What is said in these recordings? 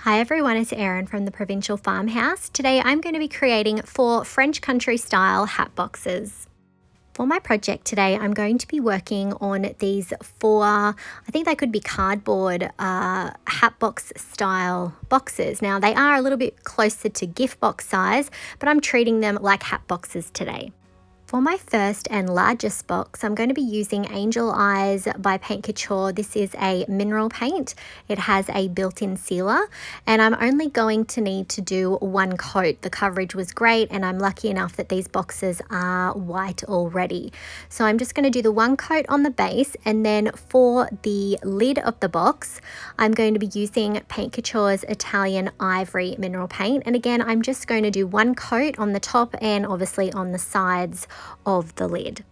Hi everyone, it's Erin from the Provincial Farmhouse. Today I'm going to be creating 4 French country style hat boxes. For my project today, I'm going to be working on these 4, I think they could be cardboard hat box style boxes. Now they are a little bit closer to gift box size, but I'm treating them like hat boxes today. For my first and largest box, I'm going to be using Angel Eyes by Paint Couture. This is a mineral paint. It has a built-in sealer, and I'm only going to need to do 1 coat. The coverage was great, and I'm lucky enough that these boxes are white already. So I'm just going to do the 1 coat on the base, and then for the lid of the box, I'm going to be using Paint Couture's Italian Ivory mineral paint. And again, I'm just going to do 1 coat on the top and obviously on the sides of the lid.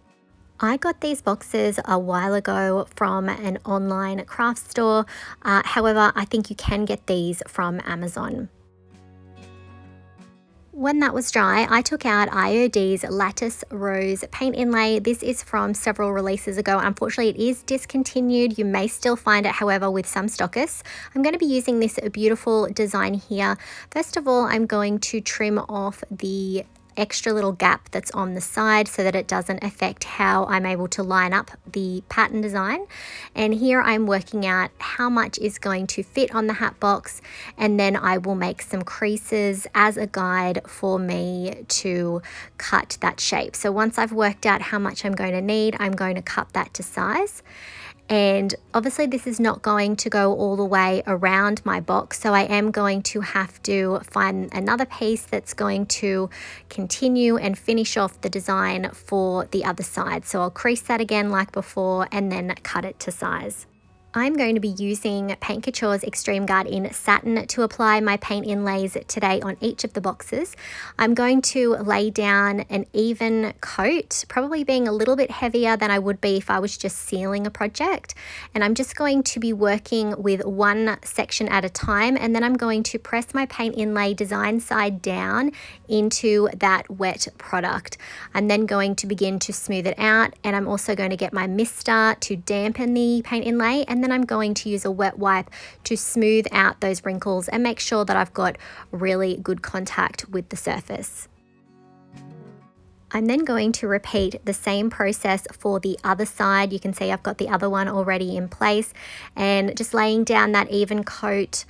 I got these boxes a while ago from an online craft store. However, I think you can get these from Amazon. When that was dry, I took out IOD's Lattice Rose Paint Inlay. This is from several releases ago. Unfortunately, it is discontinued. You may still find it, however, with some stockists. I'm going to be using this beautiful design here. First of all, I'm going to trim off the extra little gap that's on the side so that it doesn't affect how I'm able to line up the pattern design. And here I'm working out how much is going to fit on the hat box, and then I will make some creases as a guide for me to cut that shape. So once I've worked out how much I'm going to need, I'm going to cut that to size. And obviously this is not going to go all the way around my box, so I am going to have to find another piece that's going to continue and finish off the design for the other side. So I'll crease that again like before and then cut it to size. I'm going to be using Paint Couture's Extreme Guard in Satin to apply my paint inlays today on each of the boxes. I'm going to lay down an even coat, probably being a little bit heavier than I would be if I was just sealing a project. And I'm just going to be working with 1 section at a time, and then I'm going to press my paint inlay design side down into that wet product. I'm then going to begin to smooth it out, and I'm also going to get my mister to dampen the paint inlay, and then I'm going to use a wet wipe to smooth out those wrinkles and make sure that I've got really good contact with the surface. I'm then going to repeat the same process for the other side. You can see I've got the other one already in place, and just laying down that even coat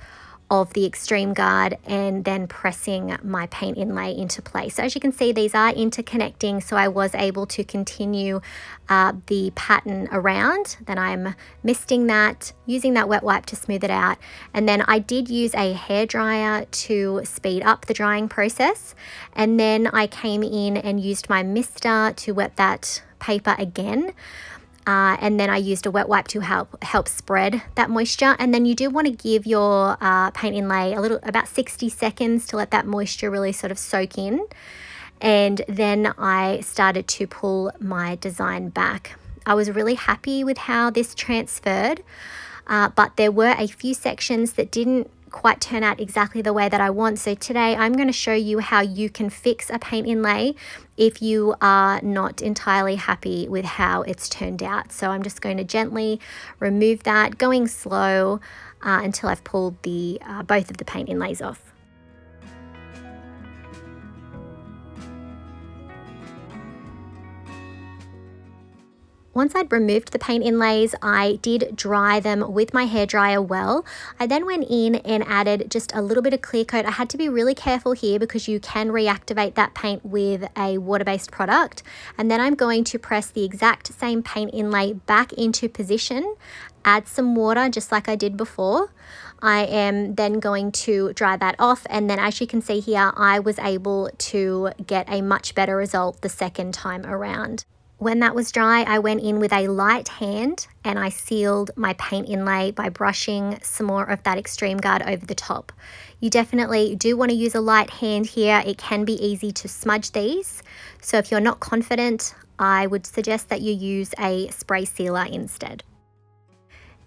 of the Extreme Guard and then pressing my paint inlay into place. So as you can see, these are interconnecting, so I was able to continue the pattern around. Then I'm misting that, using that wet wipe to smooth it out, and then I did use a hairdryer to speed up the drying process, and then I came in and used my mister to wet that paper again. And then I used a wet wipe to help spread that moisture. And then you do want to give your paint inlay about 60 seconds to let that moisture really sort of soak in. And then I started to pull my design back. I was really happy with how this transferred, but there were a few sections that didn't quite turn out exactly the way that I want. So today I'm going to show you how you can fix a paint inlay if you are not entirely happy with how it's turned out. So I'm just going to gently remove that, going slow until I've pulled the both of the paint inlays off. Once I'd removed the paint inlays, I did dry them with my hairdryer well. I then went in and added just a little bit of clear coat. I had to be really careful here because you can reactivate that paint with a water-based product. And then I'm going to press the exact same paint inlay back into position, add some water just like I did before. I am then going to dry that off, and then as you can see here, I was able to get a much better result the second time around. When that was dry, I went in with a light hand and I sealed my paint inlay by brushing some more of that Extreme Guard over the top. You definitely do want to use a light hand here. It can be easy to smudge these. So if you're not confident, I would suggest that you use a spray sealer instead.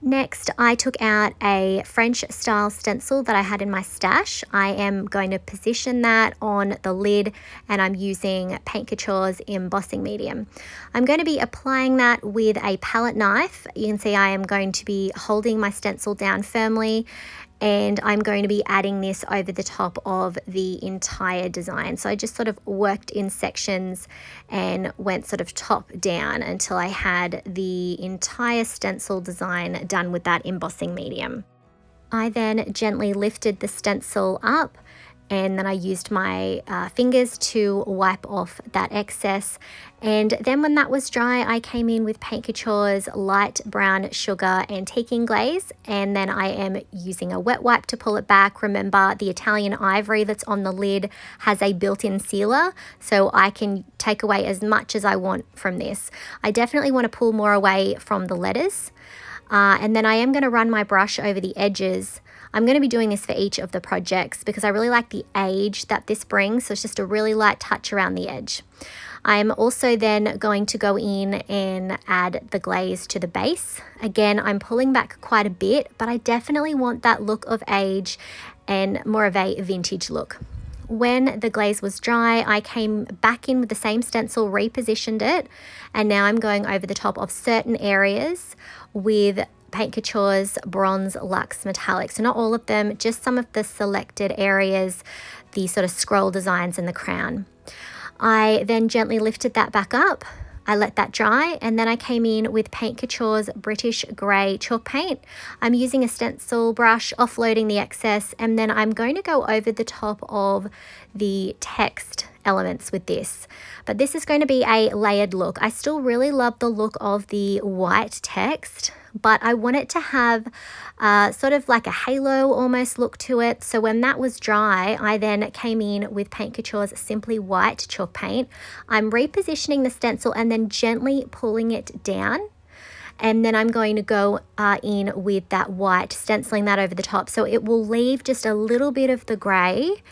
Next, I took out a French style stencil that I had in my stash. I am going to position that on the lid, and I'm using Paint Couture's Embossing Medium. I'm going to be applying that with a palette knife. You can see I am going to be holding my stencil down firmly and I'm going to be adding this over the top of the entire design. So I just sort of worked in sections and went sort of top down until I had the entire stencil design done with that embossing medium. I then gently lifted the stencil up, and then I used my fingers to wipe off that excess. And then when that was dry, I came in with Paint Couture's light brown sugar antiquing glaze, and then I am using a wet wipe to pull it back. Remember, the Italian ivory that's on the lid has a built-in sealer, so I can take away as much as I want from this. I definitely want to pull more away from the letters. And then I am going to run my brush over the edges. I'm going to be doing this for each of the projects because I really like the age that this brings, so it's just a really light touch around the edge. I'm also then going to go in and add the glaze to the base. Again, I'm pulling back quite a bit, but I definitely want that look of age and more of a vintage look. When the glaze was dry, I came back in with the same stencil, repositioned it, and now I'm going over the top of certain areas with Paint Couture's Bronze Lux Metallic. So not all of them, just some of the selected areas, the sort of scroll designs and the crown. I then gently lifted that back up. I let that dry, and then I came in with Paint Couture's British Grey chalk paint. I'm using a stencil brush, offloading the excess, and then I'm going to go over the top of the text elements with this. But this is going to be a layered look. I still really love the look of the white text, but I want it to have sort of like a halo almost look to it. So when that was dry, I then came in with Paint Couture's Simply White chalk paint. I'm repositioning the stencil and then gently pulling it down. And then I'm going to go in with that white, stenciling that over the top. So it will leave just a little bit of the grey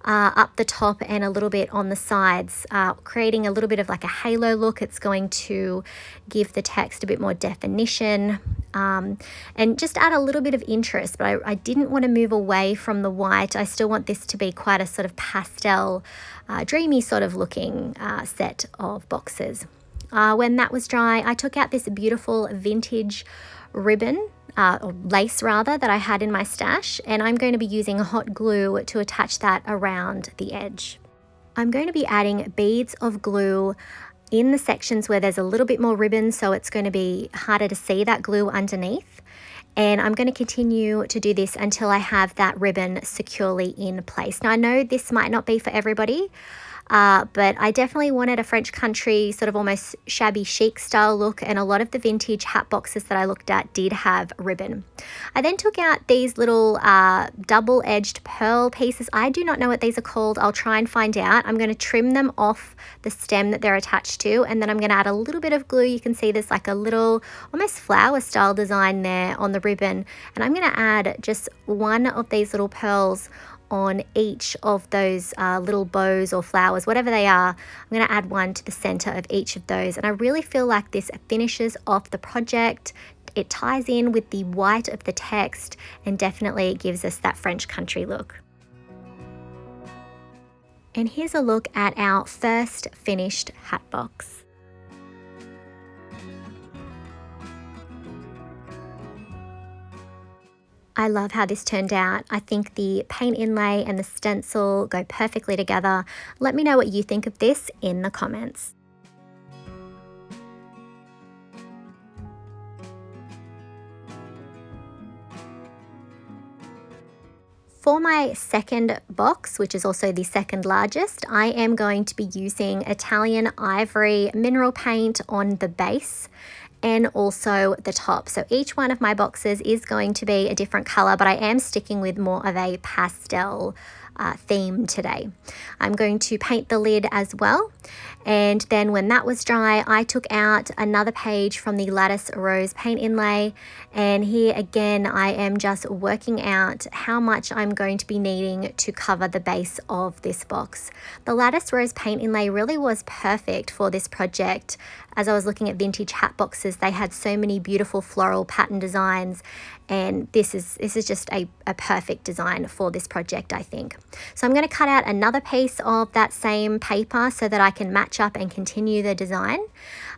up the top and a little bit on the sides, creating a little bit of like a halo look. It's going to give the text a bit more definition and just add a little bit of interest, but I didn't want to move away from the white. I still want this to be quite a sort of pastel, dreamy sort of looking set of boxes. When that was dry, I took out this beautiful vintage ribbon, or lace rather, that I had in my stash, and I'm going to be using hot glue to attach that around the edge. I'm going to be adding beads of glue in the sections where there's a little bit more ribbon, so it's going to be harder to see that glue underneath. And I'm going to continue to do this until I have that ribbon securely in place. Now I know this might not be for everybody, but I definitely wanted a French country sort of almost shabby chic style look, and a lot of the vintage hat boxes that I looked at did have ribbon. I then took out these little double-edged pearl pieces. I do not know what these are called. I'll try and find out. I'm going to trim them off the stem that they're attached to, and then I'm going to add a little bit of glue. You can see there's like a little almost flower style design there on the ribbon, and I'm going to add just one of these little pearls on each of those little bows or flowers, whatever they are. I'm going to add one to the center of each of those, and I really feel like this finishes off the project. It ties in with the white of the text and definitely gives us that French country look. And here's a look at our first finished hat box. I love how this turned out. I think the paint inlay and the stencil go perfectly together. Let me know what you think of this in the comments. For my second box, which is also the second largest, I am going to be using Italian Ivory mineral paint on the base and also the top. So each one of my boxes is going to be a different color, but I am sticking with more of a pastel theme today. I'm going to paint the lid as well, and then when that was dry, I took out another page from the Lattice Rose Paint Inlay, and here again I am just working out how much I'm going to be needing to cover the base of this box. The Lattice Rose Paint Inlay really was perfect for this project. As I was looking at vintage hat boxes, they had so many beautiful floral pattern designs, and this is just a perfect design for this project, I think. So I'm going to cut out another piece of that same paper so that I can match up and continue the design.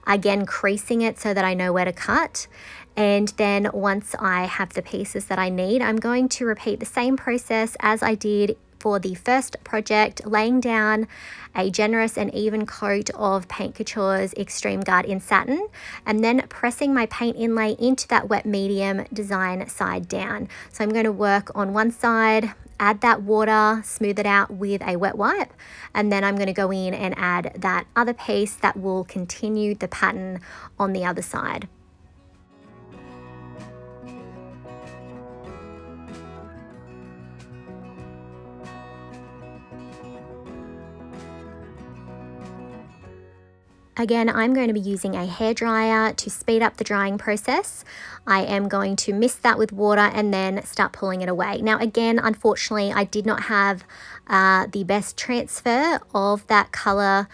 Again, creasing it so that I know where to cut. And then once I have the pieces that I need, I'm going to repeat the same process as I did for the first project, laying down a generous and even coat of Paint Couture's Extreme Guard in Satin, and then pressing my paint inlay into that wet medium design side down. So I'm going to work on one side, add that water, smooth it out with a wet wipe, and then I'm going to go in and add that other piece that will continue the pattern on the other side. Again, I'm going to be using a hairdryer to speed up the drying process. I am going to mist that with water and then start pulling it away. Now again, unfortunately, I did not have the best transfer of that color,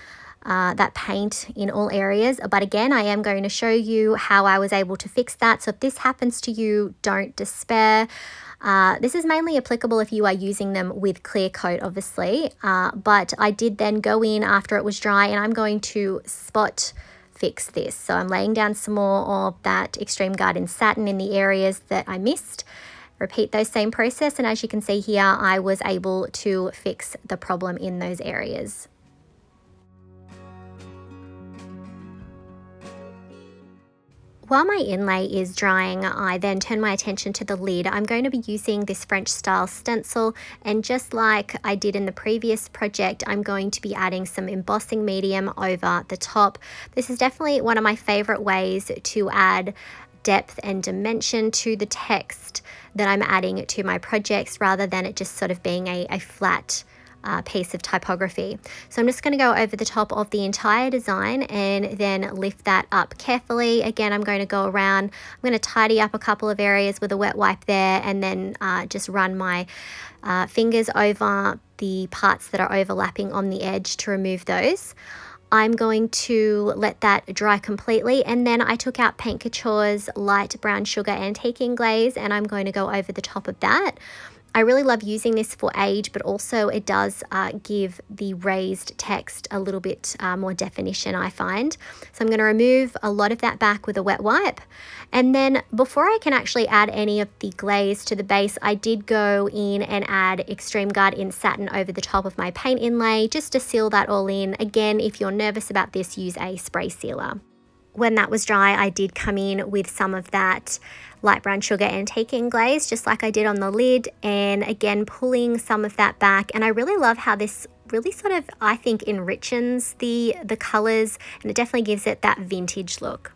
that paint in all areas. But again, I am going to show you how I was able to fix that. So if this happens to you, don't despair. This is mainly applicable if you are using them with clear coat, obviously, but I did then go in after it was dry and I'm going to spot fix this. So I'm laying down some more of that Extreme Guard in Satin in the areas that I missed. Repeat those same process, and as you can see here, I was able to fix the problem in those areas. While my inlay is drying, I then turn my attention to the lid. I'm going to be using this French style stencil, and just like I did in the previous project, I'm going to be adding some embossing medium over the top. This is definitely one of my favorite ways to add depth and dimension to the text that I'm adding to my projects, rather than it just sort of being a flat piece of typography. So I'm just going to go over the top of the entire design and then lift that up carefully. Again, I'm going to go around, I'm going to tidy up a couple of areas with a wet wipe there, and then just run my fingers over the parts that are overlapping on the edge to remove those. I'm going to let that dry completely, and then I took out Paint Couture's Light Brown Sugar Antiquing Glaze, and I'm going to go over the top of that. I really love using this for age, but also it does give the raised text a little bit more definition, I find. So I'm going to remove a lot of that back with a wet wipe. And then before I can actually add any of the glaze to the base, I did go in and add Extreme Guard in Satin over the top of my paint inlay, just to seal that all in. Again, if you're nervous about this, use a spray sealer. When that was dry, I did come in with some of that Light Brown Sugar Antiquing Glaze, just like I did on the lid, and again pulling some of that back. And I really love how this really sort of, I think, enriches the colors, and it definitely gives it that vintage look.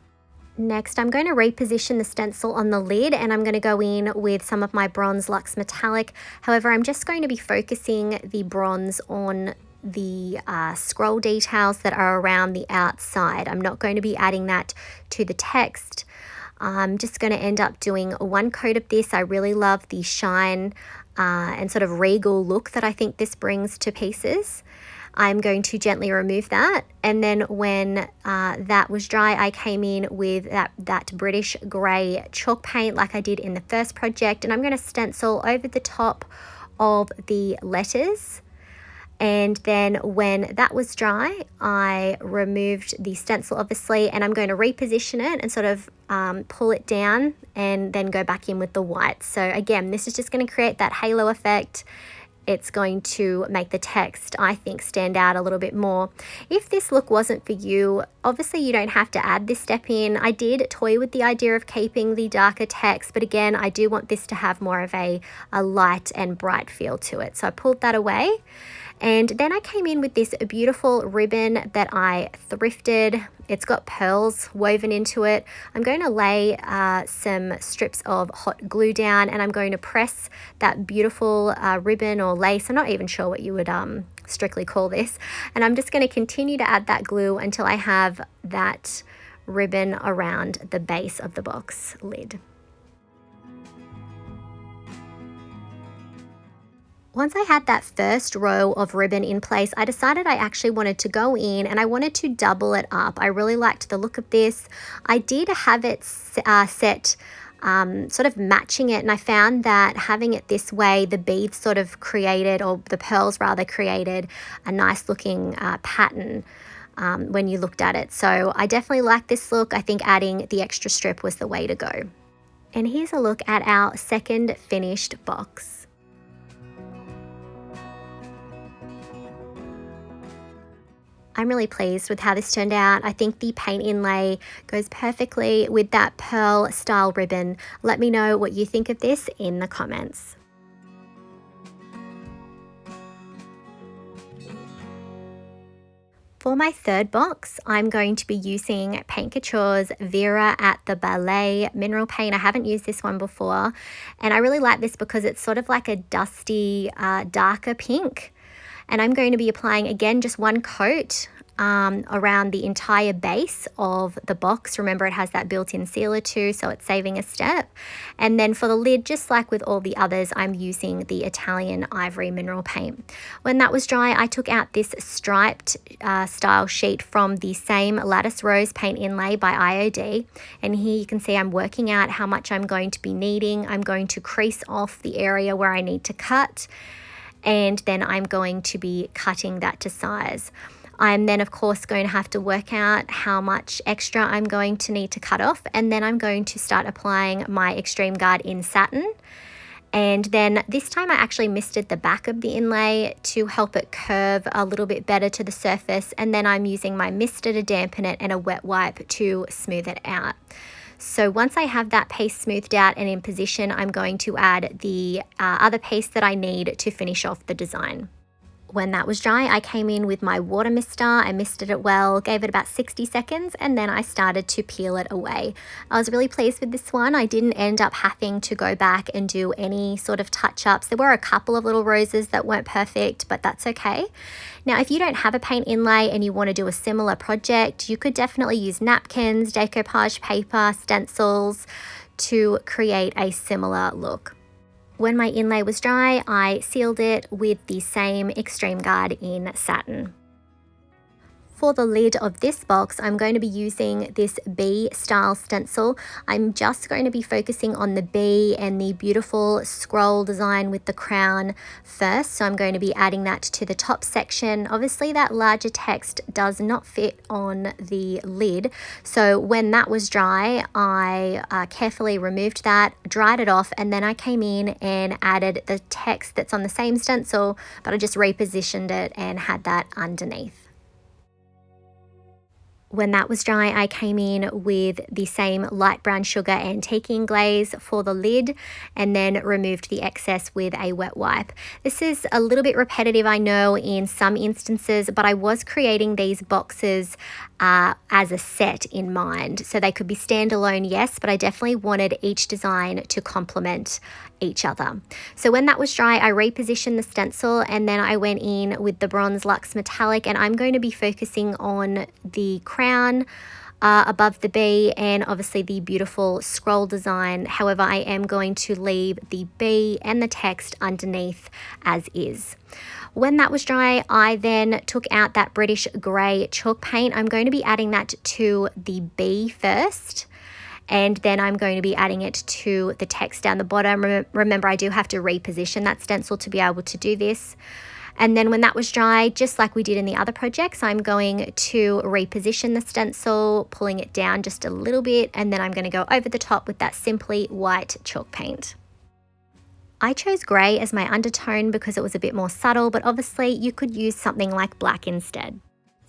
Next, I'm going to reposition the stencil on the lid, and I'm going to go in with some of my bronze Lux Metallic. However, I'm just going to be focusing the bronze on the scroll details that are around the outside. I'm not going to be adding that to the text. I'm just going to end up doing one coat of this. I really love the shine and sort of regal look that I think this brings to pieces. I'm going to gently remove that, and then when that was dry, I came in with that British grey chalk paint like I did in the first project, and I'm going to stencil over the top of the letters. And then when that was dry, I removed the stencil, obviously, and I'm going to reposition it and sort of pull it down and then go back in with the white. So again, this is just going to create that halo effect. It's going to make the text, I think, stand out a little bit more. If this look wasn't for you, obviously you don't have to add this step in. I did toy with the idea of keeping the darker text, but again, I do want this to have more of a light and bright feel to it. So I pulled that away. And then I came in with this beautiful ribbon that I thrifted. It's got pearls woven into it. I'm going to lay some strips of hot glue down, and I'm going to press that beautiful ribbon or lace. I'm not even sure what you would strictly call this. And I'm just going to continue to add that glue until I have that ribbon around the base of the box lid. Once I had that first row of ribbon in place, I decided I actually wanted to go in and I wanted to double it up. I really liked the look of this. I did have it set sort of matching it, and I found that having it this way, the beads sort of created, or the pearls rather, created a nice looking pattern when you looked at it. So I definitely like this look. I think adding the extra strip was the way to go. And here's a look at our second finished box. I'm really pleased with how this turned out. I think the paint inlay goes perfectly with that pearl style ribbon. Let me know what you think of this in the comments. For my third box, I'm going to be using Paint Couture's Vera at the Ballet mineral paint. I haven't used this one before, and I really like this because it's sort of like a dusty, darker pink. And I'm going to be applying, again, just one coat around the entire base of the box. Remember, it has that built-in sealer too, so it's saving a step. And then for the lid, just like with all the others, I'm using the Italian Ivory mineral paint. When that was dry, I took out this striped style sheet from the same Lattice Rose Paint Inlay by IOD. And here you can see I'm working out how much I'm going to be needing. I'm going to crease off the area where I need to cut, and then I'm going to be cutting that to size. I'm then of course going to have to work out how much extra I'm going to need to cut off, and then I'm going to start applying my Extreme Guard in Satin. And then this time I actually misted the back of the inlay to help it curve a little bit better to the surface, and then I'm using my mister to dampen it and a wet wipe to smooth it out. So once I have that piece smoothed out and in position, I'm going to add the other piece that I need to finish off the design. When that was dry, I came in with my water mister. I misted it well, gave it about 60 seconds, and then I started to peel it away. I was really pleased with this one. I didn't end up having to go back and do any sort of touch-ups. There were a couple of little roses that weren't perfect, but that's okay. Now, if you don't have a paint inlay and you want to do a similar project, you could definitely use napkins, decoupage paper, stencils to create a similar look. When my inlay was dry, I sealed it with the same Extreme Guard in Satin. For the lid of this box, I'm going to be using this bee style stencil. I'm just going to be focusing on the bee and the beautiful scroll design with the crown first. So I'm going to be adding that to the top section. Obviously that larger text does not fit on the lid. So when that was dry, I carefully removed that, dried it off, and then I came in and added the text that's on the same stencil, but I just repositioned it and had that underneath. When that was dry, I came in with the same light brown sugar antiquing glaze for the lid, and then removed the excess with a wet wipe. This is a little bit repetitive, I know, in some instances, but I was creating these boxes as a set in mind. So they could be standalone, yes, but I definitely wanted each design to complement each other. So when that was dry, I repositioned the stencil, and then I went in with the bronze Lux Metallic, and I'm going to be focusing on the crown above the bee and obviously the beautiful scroll design. However, I am going to leave the bee and the text underneath as is. When that was dry, I then took out that British grey chalk paint. I'm going to be adding that to the bee first, and then I'm going to be adding it to the text down the bottom. Remember, I do have to reposition that stencil to be able to do this. And then when that was dry, just like we did in the other projects, I'm going to reposition the stencil, pulling it down just a little bit, and then I'm going to go over the top with that Simply White chalk paint. I chose grey as my undertone because it was a bit more subtle, but obviously you could use something like black instead.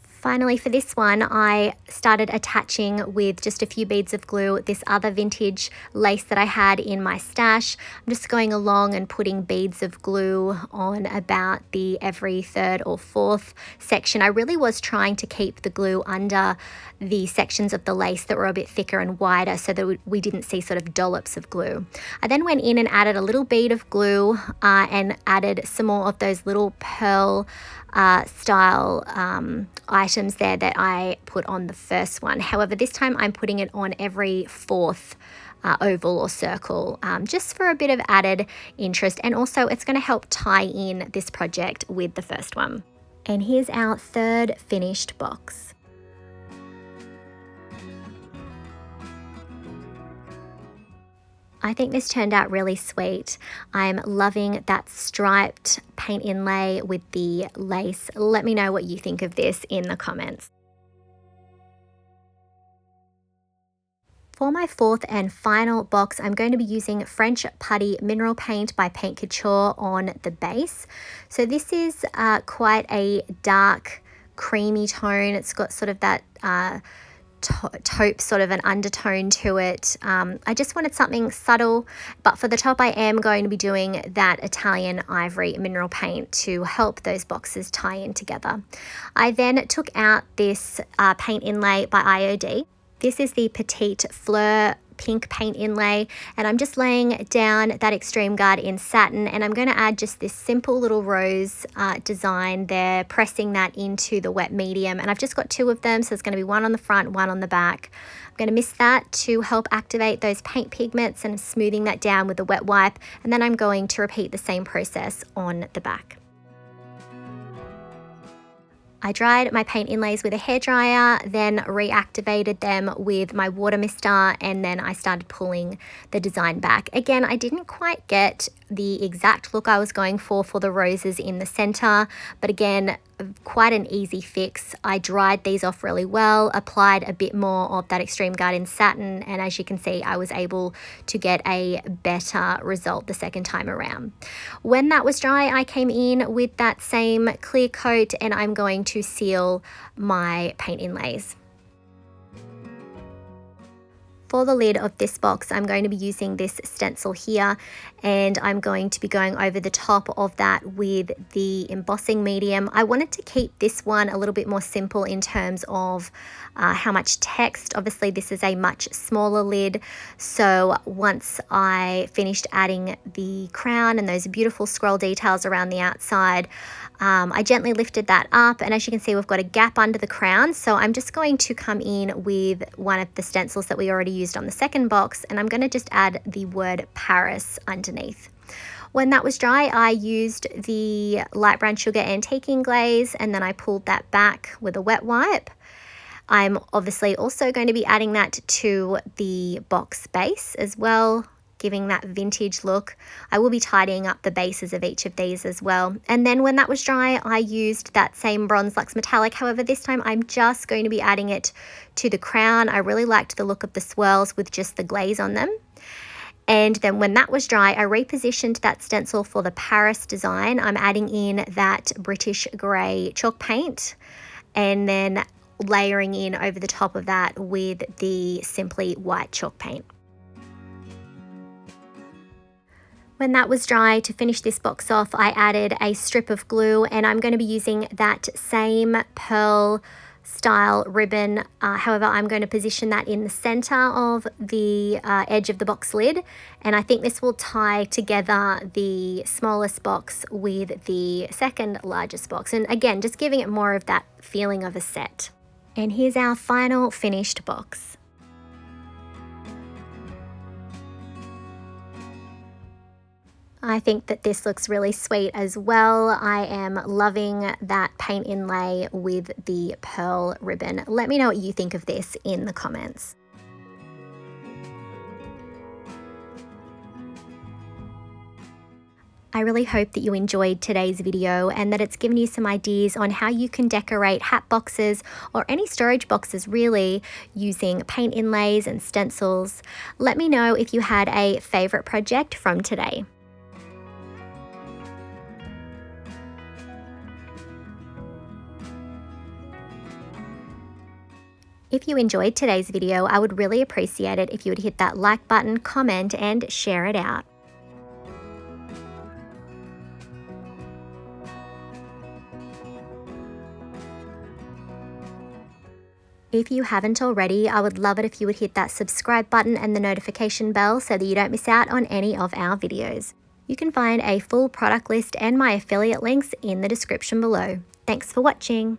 Finally, for this one, I started attaching with just a few beads of glue this other vintage lace that I had in my stash. I'm just going along and putting beads of glue on about the every third or fourth section. I really was trying to keep the glue under the sections of the lace that were a bit thicker and wider so that we didn't see sort of dollops of glue. I then went in and added a little bead of glue and added some more of those little pearl style items there that I put on the first one. However, this time I'm putting it on every fourth oval or circle, just for a bit of added interest, and also it's going to help tie in this project with the first one. And here's our third finished box. I think this turned out really sweet. I'm loving that striped paint inlay with the lace. Let me know what you think of this in the comments. For my fourth and final box, I'm going to be using French Putty Mineral Paint by Paint Couture on the base. So this is quite a dark, creamy tone. It's got sort of that taupe sort of an undertone to it. I just wanted something subtle, but for the top I am going to be doing that Italian Ivory mineral paint to help those boxes tie in together. I then took out this paint inlay by IOD. This is the Petite Fleur pink paint inlay, and I'm just laying down that Extreme Guard in satin, and I'm going to add just this simple little rose design there, pressing that into the wet medium. And I've just got two of them, so there's going to be one on the front, one on the back. I'm going to mist that to help activate those paint pigments and smoothing that down with a wet wipe, and then I'm going to repeat the same process on the back. I dried my paint inlays with a hairdryer, then reactivated them with my water mister, and then I started pulling the design back. Again, I didn't quite get the exact look I was going for the roses in the center, but again, quite an easy fix. I dried these off really well, applied a bit more of that Extreme Guard in satin, and as you can see, I was able to get a better result the second time around. When that was dry, I came in with that same clear coat, and I'm going to seal my paint inlays. For the lid of this box, I'm going to be using this stencil here, and I'm going to be going over the top of that with the embossing medium. I wanted to keep this one a little bit more simple in terms of how much text. Obviously, this is a much smaller lid, so once I finished adding the crown and those beautiful scroll details around the outside, I gently lifted that up, and as you can see, we've got a gap under the crown, so I'm just going to come in with one of the stencils that we already used on the second box, and I'm going to just add the word Paris underneath. When that was dry, I used the light brown sugar antiquing glaze, and then I pulled that back with a wet wipe. I'm obviously also going to be adding that to the box base as well, giving that vintage look. I will be tidying up the bases of each of these as well. And then when that was dry, I used that same bronze Lux Metallic. However, this time I'm just going to be adding it to the crown. I really liked the look of the swirls with just the glaze on them. And then when that was dry, I repositioned that stencil for the Paris design. I'm adding in that British grey chalk paint, and then layering in over the top of that with the Simply white chalk paint. When that was dry, to finish this box off, I added a strip of glue, and I'm going to be using that same pearl style ribbon. However, I'm going to position that in the center of the edge of the box lid, and I think this will tie together the smallest box with the second largest box, and again, just giving it more of that feeling of a set. And here's our final finished box. I think that this looks really sweet as well. I am loving that paint inlay with the pearl ribbon. Let me know what you think of this in the comments. I really hope that you enjoyed today's video and that it's given you some ideas on how you can decorate hat boxes or any storage boxes really using paint inlays and stencils. Let me know if you had a favorite project from today. If you enjoyed today's video, I would really appreciate it if you would hit that like button, comment, and share it out. If you haven't already, I would love it if you would hit that subscribe button and the notification bell so that you don't miss out on any of our videos. You can find a full product list and my affiliate links in the description below. Thanks for watching.